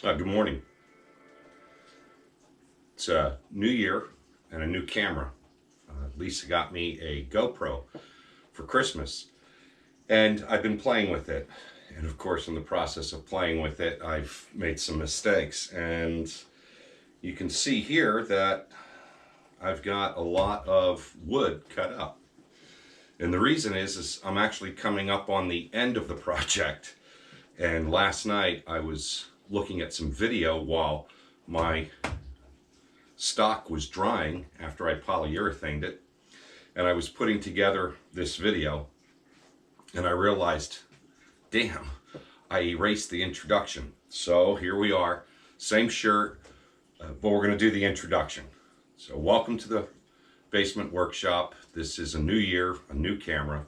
Good morning. It's a new year and a new camera. Lisa got me a GoPro for Christmas, and I've been playing with it. And of course, in the process of playing with it, I've made some mistakes. And you can see here that I've got a lot of wood cut up. And the reason is I'm actually coming up on the end of the project. And last night I was looking at some video while my stock was drying after I polyurethaned it, and I was putting together this video, and I realized, damn, I erased the introduction. So here we are, same shirt, but we're going to do the introduction. So welcome to the basement workshop. This is a new year, a new camera,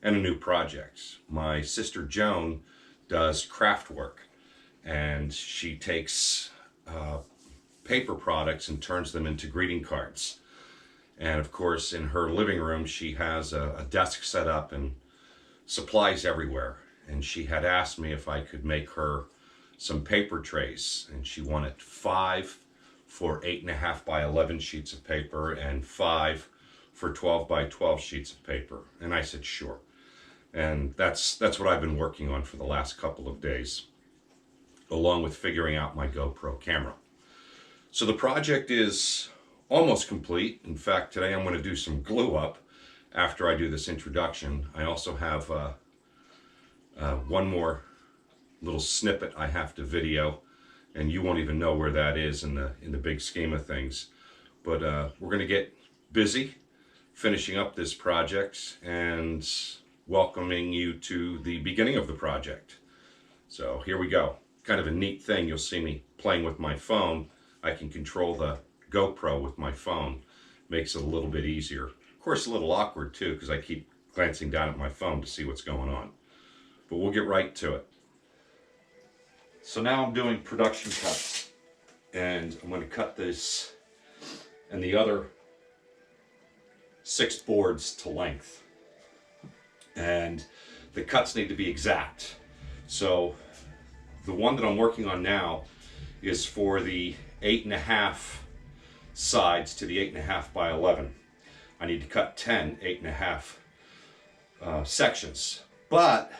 and a new project. My sister Joan does craft work, and she takes paper products and turns them into greeting cards. And of course, in her living room, she has a desk set up and supplies everywhere. And she had asked me if I could make her some paper trays. And she wanted 5 for 8.5 by 11 sheets of paper and 5 for 12 by 12 sheets of paper. And I said, sure. And that's what I've been working on for the last couple of days, along with figuring out my GoPro camera. So the project is almost complete. In fact, today I'm going to do some glue up after I do this introduction. I also have one more little snippet I have to video, and you won't even know where that is in the big scheme of things. But we're going to get busy finishing up this project and welcoming you to the beginning of the project. So here we go. Kind of a neat thing. You'll see me playing with my phone. I can control the GoPro with my phone. Makes it a little bit easier. Of course, a little awkward too, because I keep glancing down at my phone to see what's going on. But we'll get right to it. So now I'm doing production cuts. And I'm going to cut this and the other 6 boards to length. And the cuts need to be exact. So the one that I'm working on now is for the 8.5 sides to the 8.5 by 11. I need to cut 10 8.5 sections. But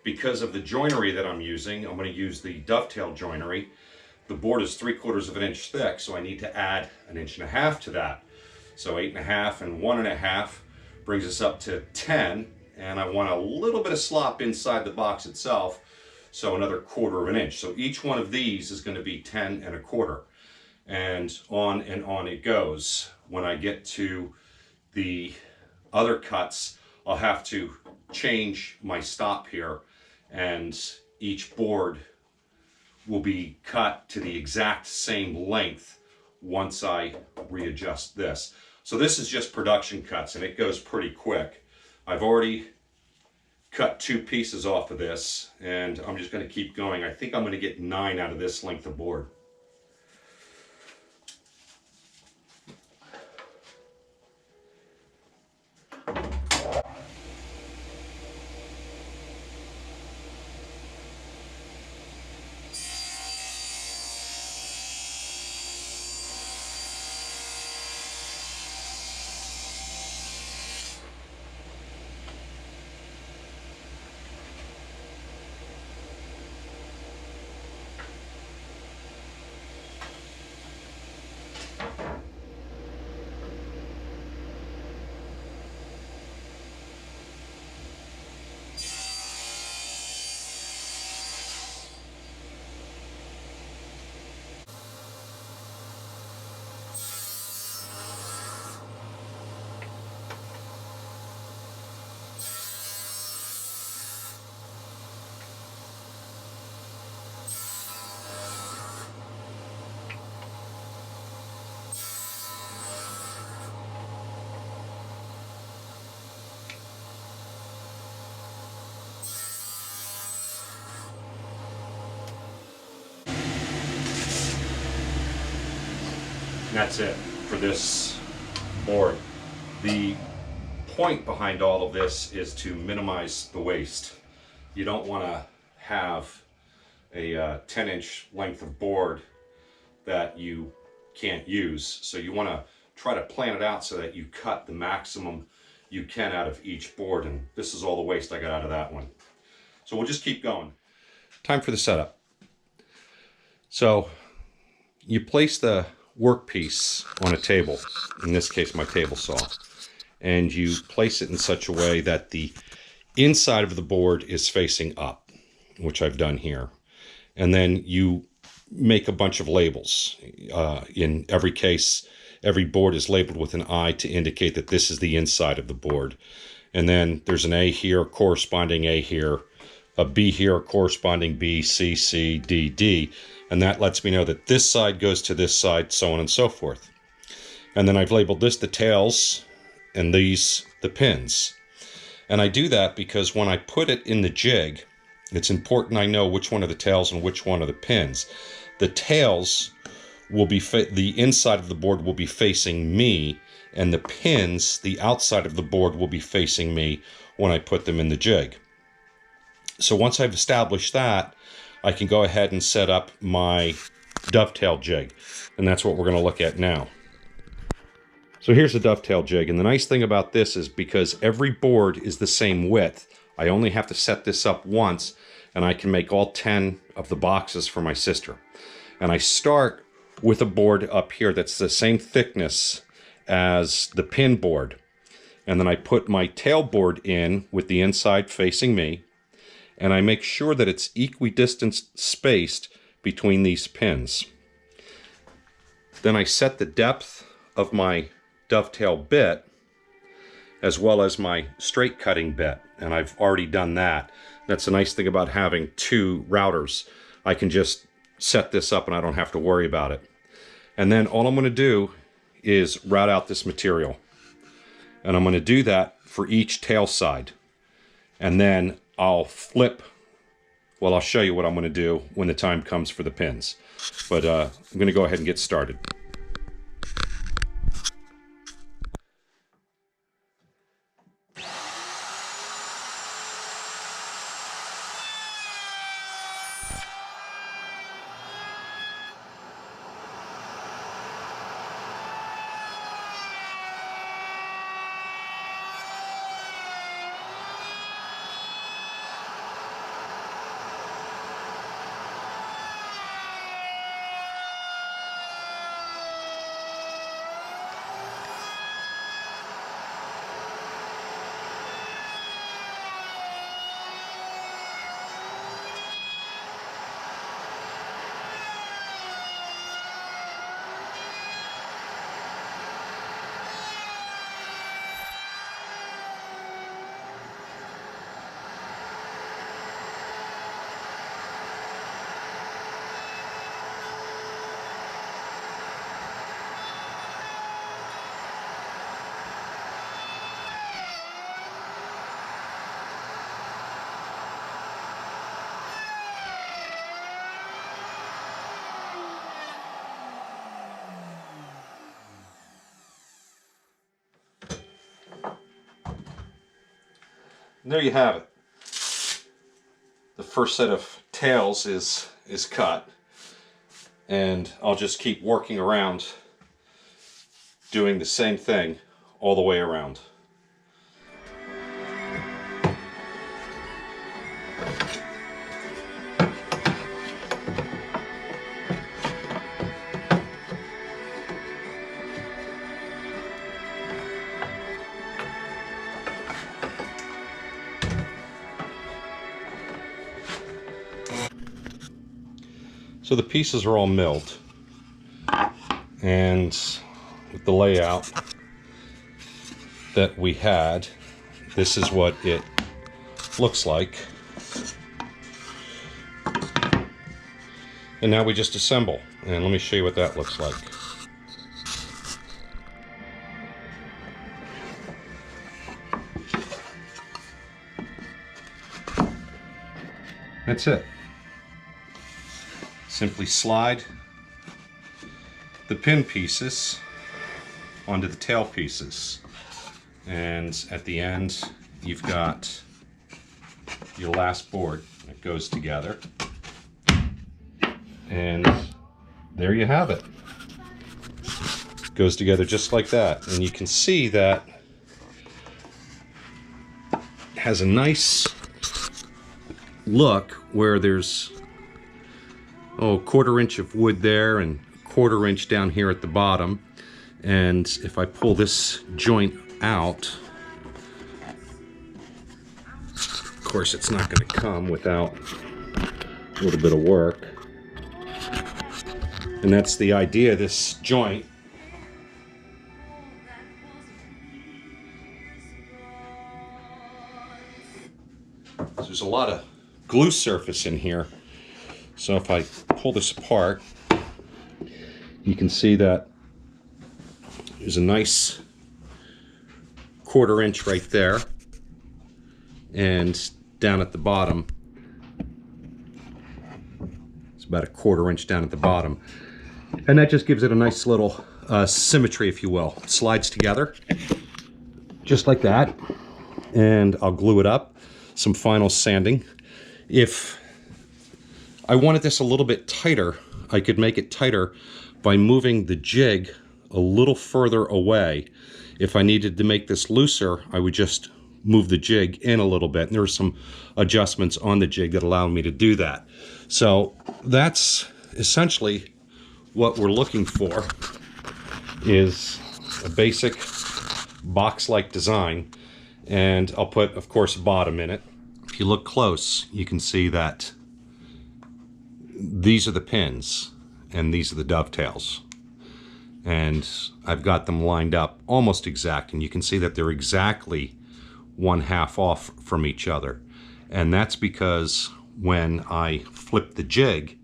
because of the joinery that I'm using, I'm going to use the dovetail joinery. The board is 3/4 of an inch thick, so I need to add 1.5 inches to that. So 8.5 and 1.5 brings us up to 10, and I want a little bit of slop inside the box itself. So another 1/4 of an inch. So each one of these is going to be 10 1/4. And on it goes. When I get to the other cuts, I'll have to change my stop here, and each board will be cut to the exact same length once I readjust this. So this is just production cuts, and it goes pretty quick. I've already cut 2 pieces off of this, and I'm just going to keep going. I think I'm going to get 9 out of this length of board. And that's it for this board. The point behind all of this is to minimize the waste. You don't want to have a 10-inch length of board that you can't use. So you want to try to plan it out so that you cut the maximum you can out of each board. And this is all the waste I got out of that one. So we'll just keep going. Time for the setup. So you place the workpiece on a table, in this case my table saw, and you place it in such a way that the inside of the board is facing up, which I've done here. And then you make a bunch of labels. In every case, every board is labeled with an I to indicate that this is the inside of the board. And then there's an A here, corresponding A here, a B here, corresponding B, C, C, D, D. And that lets me know that this side goes to this side, so on and so forth. And then I've labeled this the tails and these the pins. And I do that because when I put it in the jig, it's important I know which one are the tails and which one are the pins. The tails will be, the inside of the board will be facing me, and the pins, the outside of the board, will be facing me when I put them in the jig. So once I've established that, I can go ahead and set up my dovetail jig, and that's what we're going to look at now. So here's the dovetail jig, and the nice thing about this is because every board is the same width, I only have to set this up once, and I can make all 10 of the boxes for my sister. And I start with a board up here that's the same thickness as the pin board. And then I put my tail board in with the inside facing me, and I make sure that it's equidistant spaced between these pins. Then I set the depth of my dovetail bit as well as my straight cutting bit, and I've already done that. That's the nice thing about having two routers. I can just set this up and I don't have to worry about it. And then all I'm going to do is route out this material, and I'm going to do that for each tail side, and then I'll flip. Well, I'll show you what I'm going to do when the time comes for the pins, but I'm going to go ahead and get started. And there you have it. The first set of tails is cut, and I'll just keep working around doing the same thing all the way around. So the pieces are all milled, and with the layout that we had, this is what it looks like. And now we just assemble, and let me show you what that looks like. That's it. Simply slide the pin pieces onto the tail pieces, and at the end you've got your last board that goes together. And there you have it. Goes together just like that. And you can see that it has a nice look where there's a 1/4 inch of wood there and 1/4 inch down here at the bottom. And if I pull this joint out, of course it's not going to come without a little bit of work. And that's the idea of this joint. There's a lot of glue surface in here. So if I pull this apart, you can see that there's a nice 1/4 inch right there. And down at the bottom, it's about a 1/4 inch down at the bottom. And that just gives it a nice little symmetry, if you will. It slides together, just like that. And I'll glue it up. Some final sanding. If I wanted this a little bit tighter, I could make it tighter by moving the jig a little further away. If I needed to make this looser, I would just move the jig in a little bit. And there are some adjustments on the jig that allow me to do that. So that's essentially what we're looking for, is a basic box-like design. And I'll put, of course, a bottom in it. If you look close, you can see that these are the pins and these are the dovetails. And I've got them lined up almost exact, and you can see that they're exactly 1/2 off from each other. And that's because when I flip the jig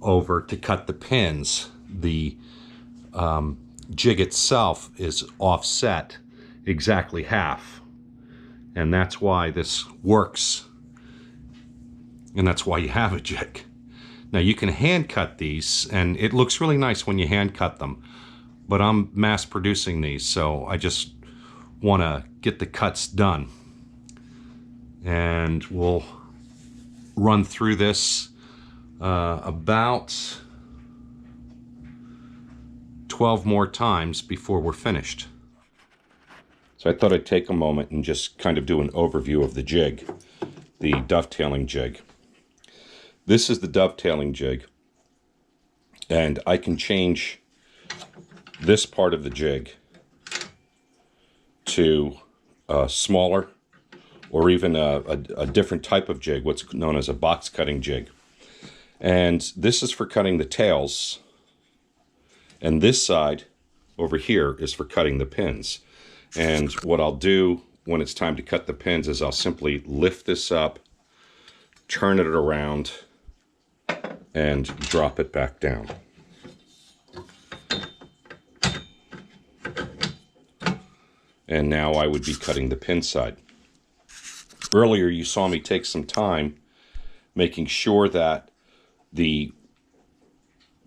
over to cut the pins, the jig itself is offset exactly half. And that's why this works. And that's why you have a jig. Now you can hand cut these, and it looks really nice when you hand cut them. But I'm mass producing these, so I just want to get the cuts done. And we'll run through this about 12 more times before we're finished. So I thought I'd take a moment and just kind of do an overview of the jig, the dovetailing jig. This is the dovetailing jig, and I can change this part of the jig to a smaller or even a different type of jig, what's known as a box cutting jig. And this is for cutting the tails, and this side over here is for cutting the pins. And what I'll do when it's time to cut the pins is I'll simply lift this up, turn it around, and drop it back down. And now I would be cutting the pin side. Earlier you saw me take some time making sure that the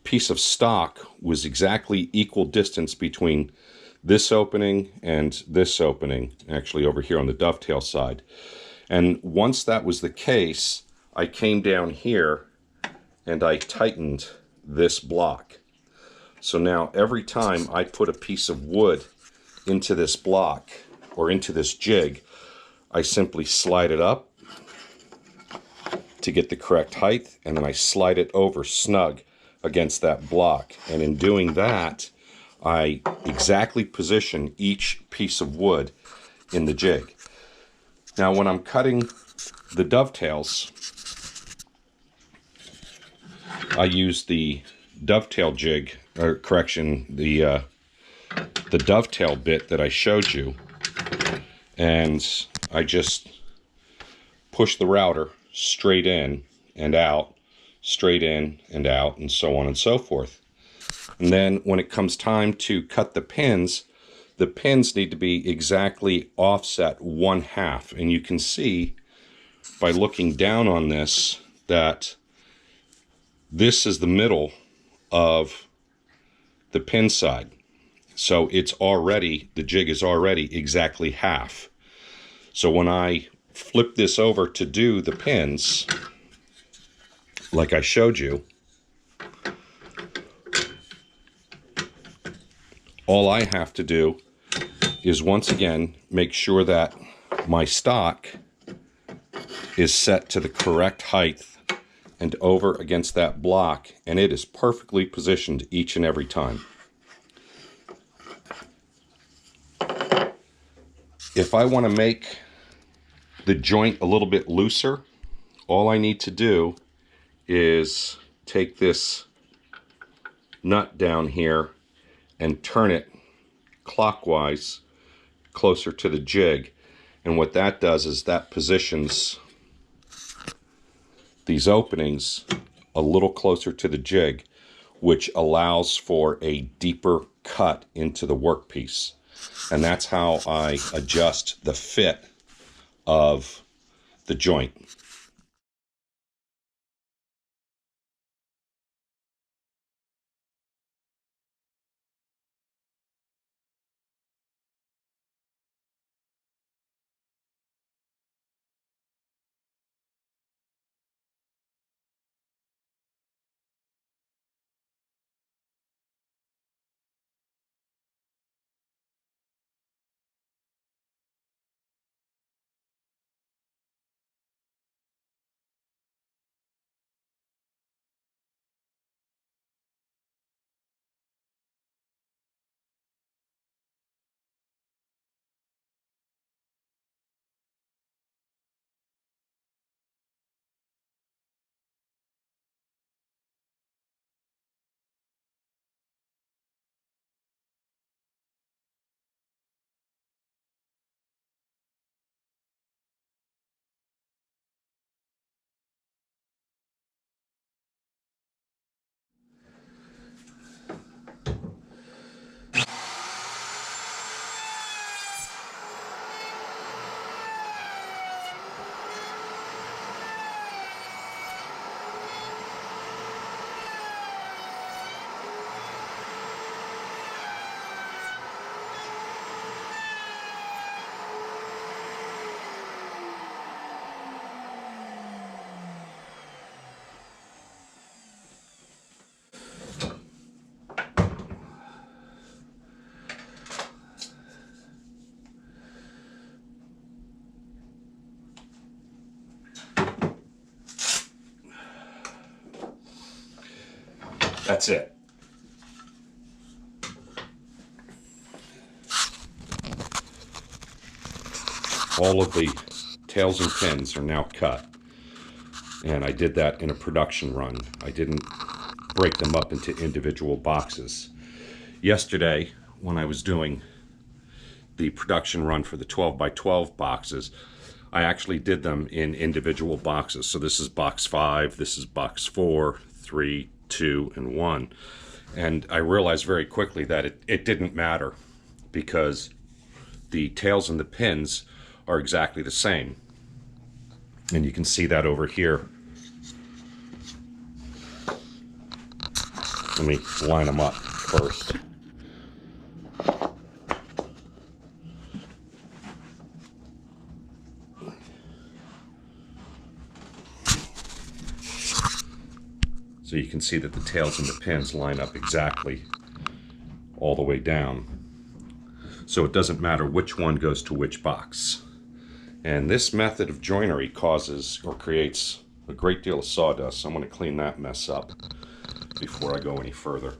piece of stock was exactly equal distance between this opening and this opening, actually over here on the dovetail side. And once that was the case, I came down here and I tightened this block. So now every time I put a piece of wood into this block or into this jig, I simply slide it up to get the correct height, and then I slide it over snug against that block. And in doing that, I exactly position each piece of wood in the jig. Now when I'm cutting the dovetails, I use the dovetail jig, or correction, the dovetail bit that I showed you, and I just push the router straight in and out, straight in and out, and so on and so forth. And then when it comes time to cut the pins need to be exactly offset 1/2. And you can see by looking down on this that this is the middle of the pin side. So it's already, the jig is already exactly half. So when I flip this over to do the pins, like I showed you, all I have to do is once again make sure that my stock is set to the correct height and over against that block, and it is perfectly positioned each and every time. If I want to make the joint a little bit looser, all I need to do is take this nut down here and turn it clockwise closer to the jig. And what that does is that positions these openings a little closer to the jig, which allows for a deeper cut into the workpiece. And that's how I adjust the fit of the joint. That's it. All of the tails and pins are now cut. And I did that in a production run. I didn't break them up into individual boxes. Yesterday, when I was doing the production run for the 12 by 12 boxes, I actually did them in individual boxes. So this is box 5, this is box 4, 3, 2, and 1. And I realized very quickly that it didn't matter because the tails and the pins are exactly the same. And you can see that over here. Let me line them up first. So you can see that the tails and the pins line up exactly all the way down. So it doesn't matter which one goes to which box. And this method of joinery causes or creates a great deal of sawdust. So I'm going to clean that mess up before I go any further.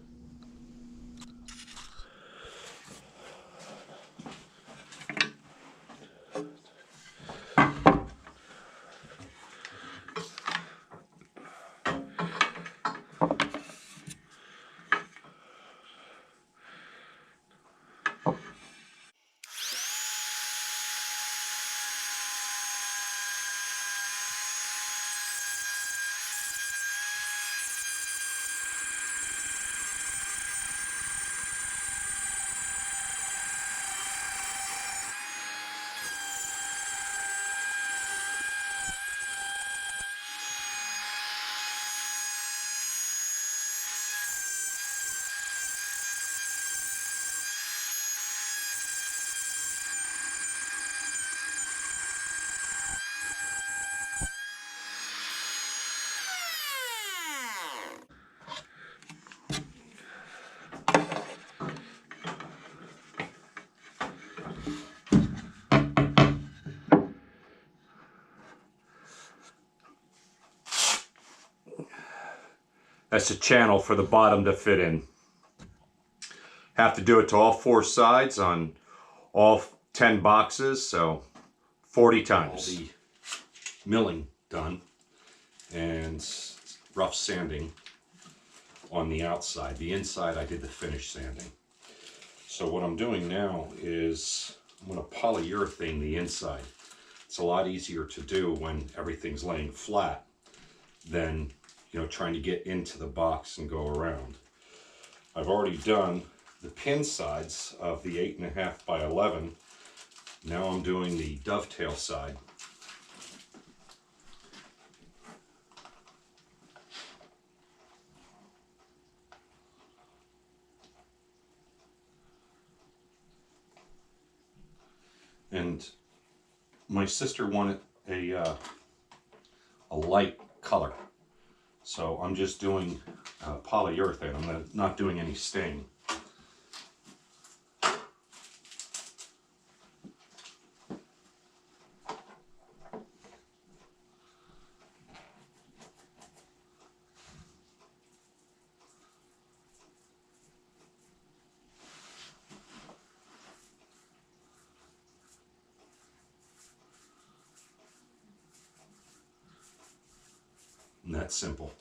That's a channel for the bottom to fit in. Have to do it to all 4 sides on all 10 boxes, so 40 times. All the milling done and rough sanding on the outside. The inside I did the finish sanding. So what I'm doing now is I'm going to polyurethane the inside. It's a lot easier to do when everything's laying flat than, you know, trying to get into the box and go around. I've already done the pin sides of the 8.5 by 11. Now I'm doing the dovetail side. And my sister wanted a light color, so I'm just doing polyurethane. I'm not doing any stain. And that's simple.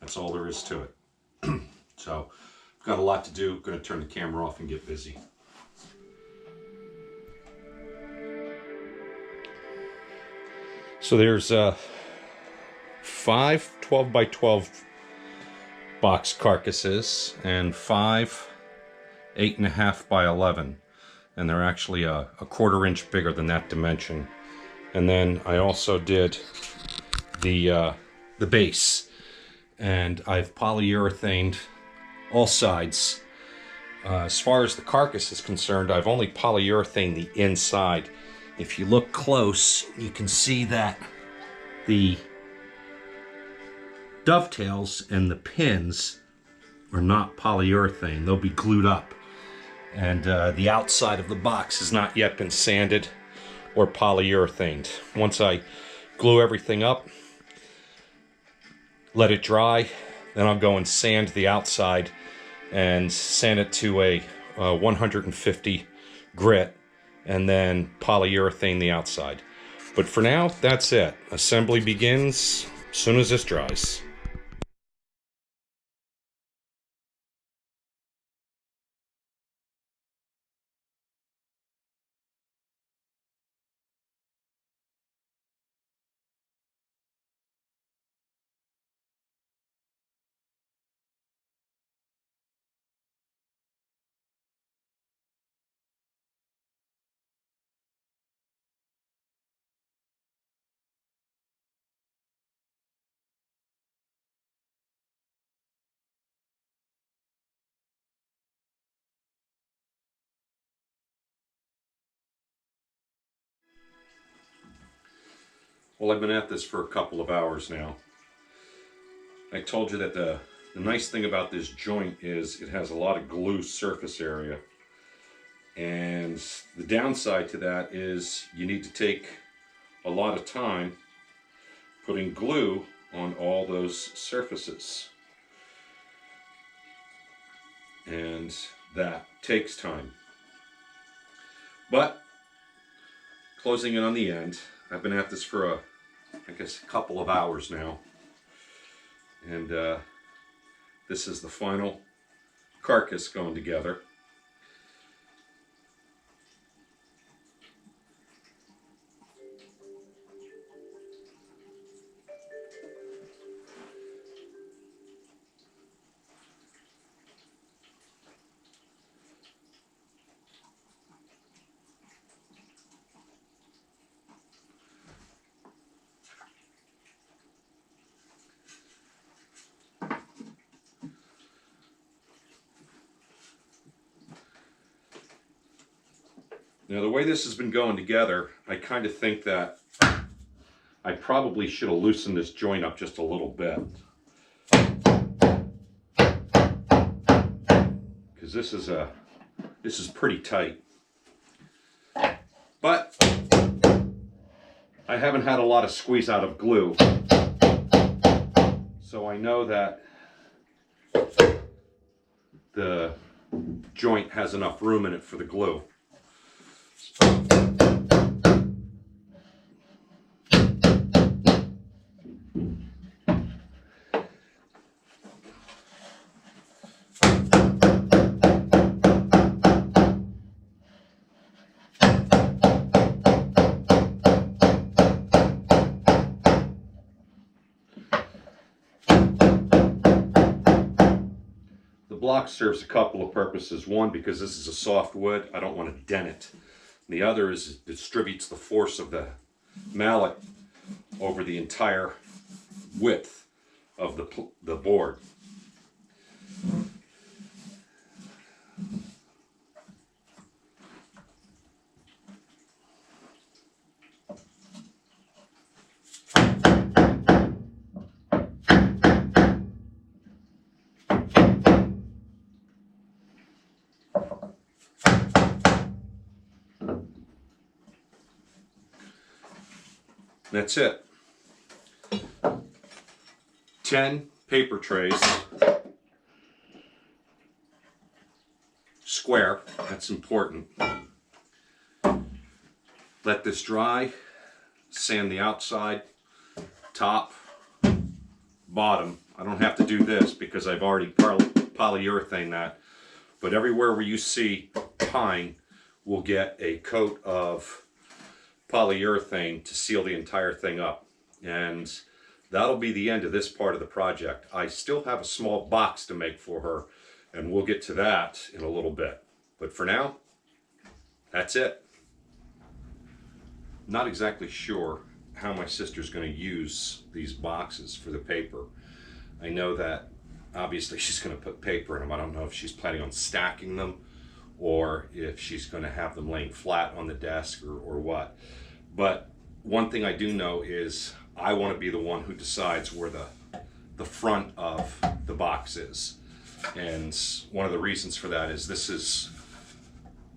That's all there is to it. So I've got a lot to do. Going to turn the camera off and get busy. So there's 5 12 by 12 box carcasses and 5 8.5 by 11, and they're actually a 1/4 inch bigger than that dimension. And then I also did the base, and I've polyurethaned all sides. As far as the carcass is concerned, I've only polyurethaned the inside. If you look close, you can see that the dovetails and the pins are not polyurethane. They'll be glued up. And the outside of the box has not yet been sanded or polyurethaned. Once I glue everything up, let it dry, then I'll go and sand the outside and sand it to a 150 grit, and then polyurethane the outside. But for now, that's it. Assembly begins as soon as this dries. Well, I've been at this for a couple of hours now. I told you that the nice thing about this joint is it has a lot of glue surface area. And the downside to that is you need to take a lot of time putting glue on all those surfaces. And that takes time. But closing in on the end, I've been at this for I guess a couple of hours now, and this is the final carcass going together. Now, the way this has been going together, I kind of think that I probably should have loosened this joint up just a little bit. Because this is pretty tight. But I haven't had a lot of squeeze out of glue. So I know that the joint has enough room in it for the glue. The block serves a couple of purposes. One, because this is a soft wood, I don't want to dent it. The other is it distributes the force of the mallet over the entire width of the board. That's it. 10 paper trays, square, that's important. Let this dry, sand the outside, top, bottom. I don't have to do this because I've already polyurethane that, but everywhere where you see pine will get a coat of polyurethane to seal the entire thing up, and that'll be the end of this part of the project. I still have a small box to make for her, and we'll get to that in a little bit, but for now, that's it. Not exactly sure how my sister's going to use these boxes for the paper. I know that obviously she's going to put paper in them. I don't know if she's planning on stacking them or if she's going to have them laying flat on the desk or what. But one thing I do know is I want to be the one who decides where the front of the box is. And one of the reasons for that is this is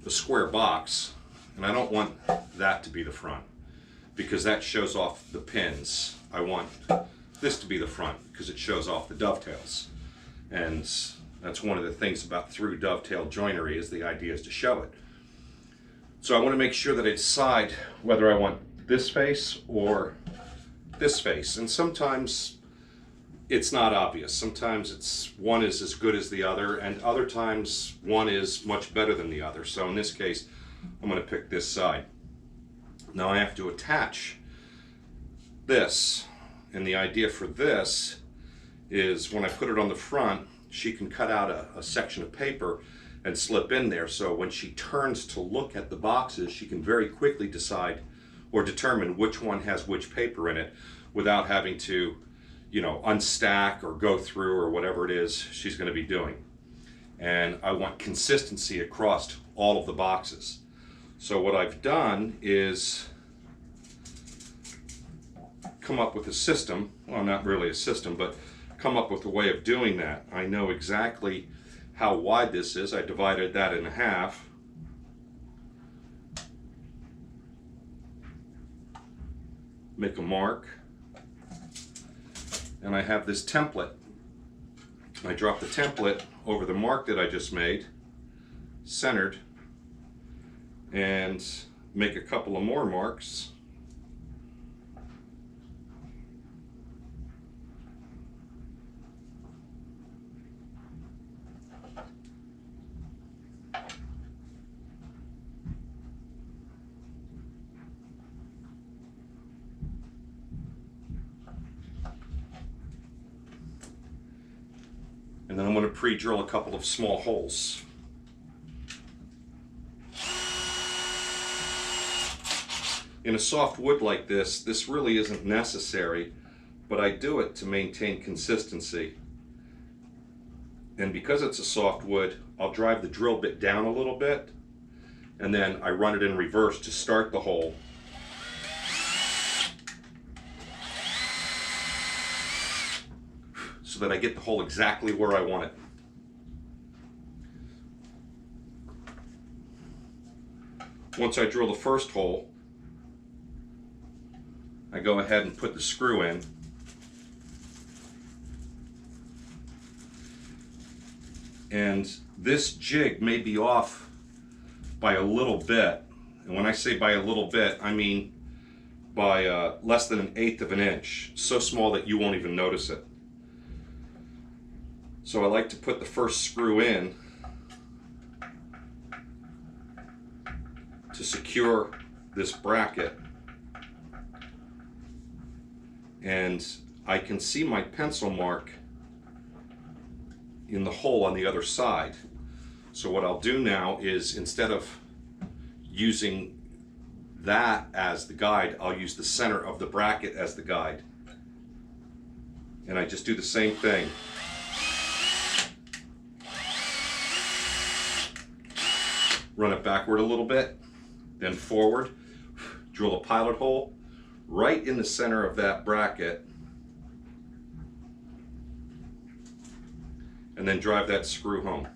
a square box, and I don't want that to be the front because that shows off the pins. I want this to be the front because it shows off the dovetails. And that's one of the things about through dovetail joinery, is the idea is to show it. So I want to make sure that I decide whether I want this face or this face. And sometimes it's not obvious. Sometimes it's one is as good as the other, and other times one is much better than the other. So in this case, I'm going to pick this side. Now I have to attach this, and the idea for this is when I put it on the front, she can cut out a section of paper and slip in there, so when she turns to look at the boxes, she can very quickly decide or determine which one has which paper in it without having to, you know, unstack or go through or whatever it is she's going to be doing. And I want consistency across all of the boxes. So what I've done is come up with a system, well, not really a system, but come up with a way of doing that. I know exactly how wide this is. I divided that in half. Make a mark. And I have this template. I drop the template over the mark that I just made, centered, and make a couple of more marks. And then I'm going to pre-drill a couple of small holes. In a soft wood like this really isn't necessary, but I do it to maintain consistency. And because it's a soft wood, I'll drive the drill bit down a little bit, and then I run it in reverse to start the hole. So that I get the hole exactly where I want it. Once I drill the first hole, I go ahead and put the screw in. And this jig may be off by a little bit. And when I say by a little bit, I mean by less than 1/8 of an inch. So small that you won't even notice it. So I like to put the first screw in to secure this bracket. And I can see my pencil mark in the hole on the other side. So what I'll do now is, instead of using that as the guide, I'll use the center of the bracket as the guide. And I just do the same thing. Run it backward a little bit, then forward, drill a pilot hole right in the center of that bracket, and then drive that screw home.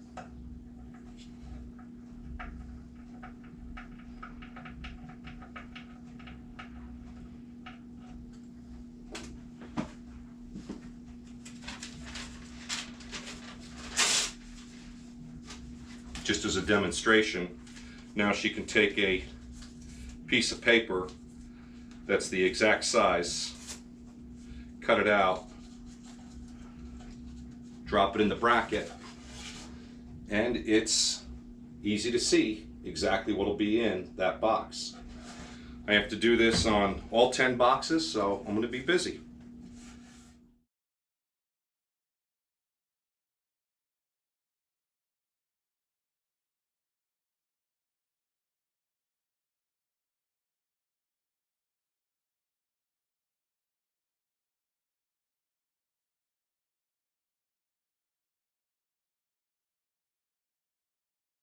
Just as a demonstration, now she can take a piece of paper that's the exact size, cut it out, drop it in the bracket, and it's easy to see exactly what will be in that box. I have to do this on all 10 boxes, so I'm going to be busy.